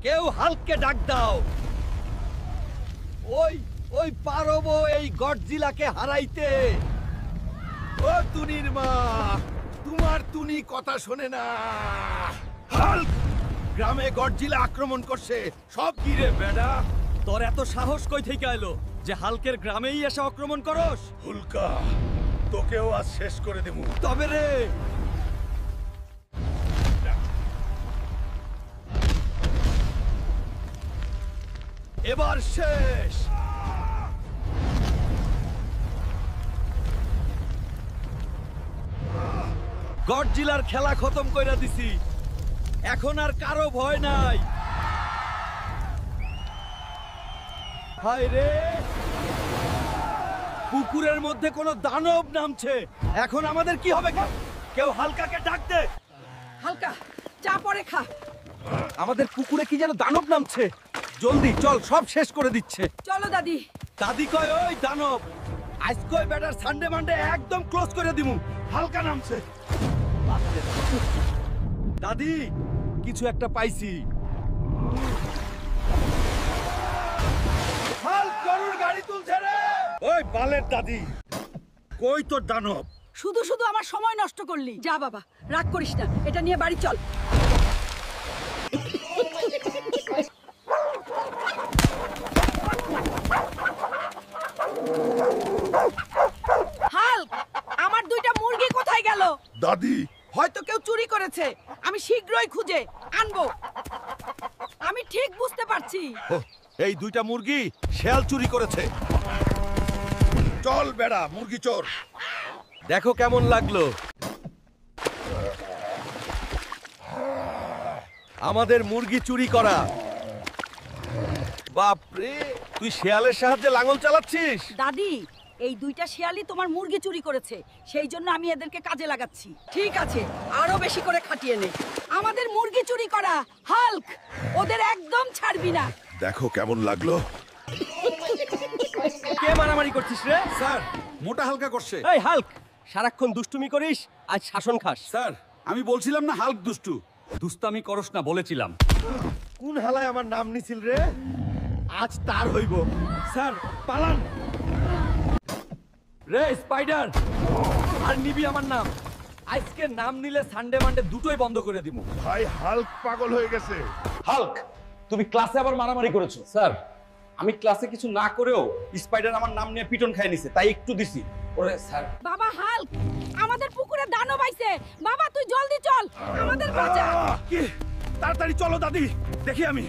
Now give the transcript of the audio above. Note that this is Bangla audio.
কেউ হাল্ককে ডাক দাও। ওই ওই পারবো এই গডজিলাকে হারাইতে। ও তুনির মা, তোমার তুনি কথা শোনে না। হাল্ক, গ্রামে গডজিলা আক্রমণ করছে। সব কি রে বেডা? তোর এত সাহস কই থেকে এলো যে হাল্কের গ্রামেই এসে আক্রমণ করস? হুলকা, তোকেও আজ শেষ করে দেবো। তবে রে, এবার শেষ। গডজিলার খেলা খতম কইরা দিছি, এখন আর কারো ভয় নাই। হায় রে, পুকুরের মধ্যে কোনো দানব নামছে। এখন আমাদের কি হবে? কেউ হালকাকে ডাক দে। হালকা চা পরে খা। আমাদের পুকুরে কি যেন দানব নামছে। জলদি চল, সব শেষ করে দিচ্ছে। চলো দাদি। দাদি কয় ওই দানব আজ কয় বেটার সানডে মানডে একদম ক্লোজ করে দিমু। হালকা নামছে। দাদি, কিছু একটা পাইছি। হাল্ক গরুর গাড়ি তুলছে রে। ওই বালের দাদি, কই তোর দানব? শুধু শুধু আমার সময় নষ্ট করলি। যা বাবা, রাগ করিস না, এটা নিয়ে বাড়ি চল। হাল্ক, আমার দুইটা মুরগি কোথায় গেল? দাদি, হয়তো কেউ চুরি করেছে। আমি শীঘ্রই খুঁজে আনবো। আমি ঠিক বুঝতে পারছি। ওহ, এই দুইটা মুরগি শেয়াল চুরি করেছে। চল বেড়া, মুরগি চোর। দেখো কেমন লাগলো। আমাদের মুরগি চুরি করা। বাপরে, তুই শেয়ালের সাহায্যে লাঙল চালাচ্ছিস? দাদি, এই দুইটা শিয়ালই তোমার মুরগি চুরি করেছে, সেই জন্য আমি এদেরকে কাজে লাগাচ্ছি। ঠিক আছে, আরো বেশি করে খাটিয়ে নে। আমাদের মুরগি চুরি করা। হাল্ক, ওদের একদম ছাড়বি না। দেখো কেমন লাগলো। কে মারামারি করছিস রে? স্যার, মোটা হালকা করছে। এই হাল্ক, সারাক্ষণ দুষ্টুমি করিস, আজ শাসন খাস। স্যার, আমি বলছিলাম না হাল্ক দুষ্টু। দুস্তামি করস না বলেছিলাম। কোন হালায় আমার নাম নিছিল রে? আজ তার হইব। স্যার, পালান। রে স্পাইডার, আর নিবি আমার নাম। আজকে নাম নিলে সানডে মানডে দুটোই বন্ধ করে দিব। ভাই হাল্ক পাগল হয়ে গেছে। হাল্ক, তুমি ক্লাসে আবার মারামারি করেছো। স্যার, আমি ক্লাসে কিছু না করেও স্পাইডার আমার নাম নিয়ে পিটন খাই নিছে, তাই একটু দিছি। ওরে স্যার, বাবা হাল্ক, আমাদের পুকুরে দানব আইছে। বাবা তুই জলদি চল, আমাদের বাঁচা। কি? তাড়াতাড়ি চলো দাদি, দেখি আমি।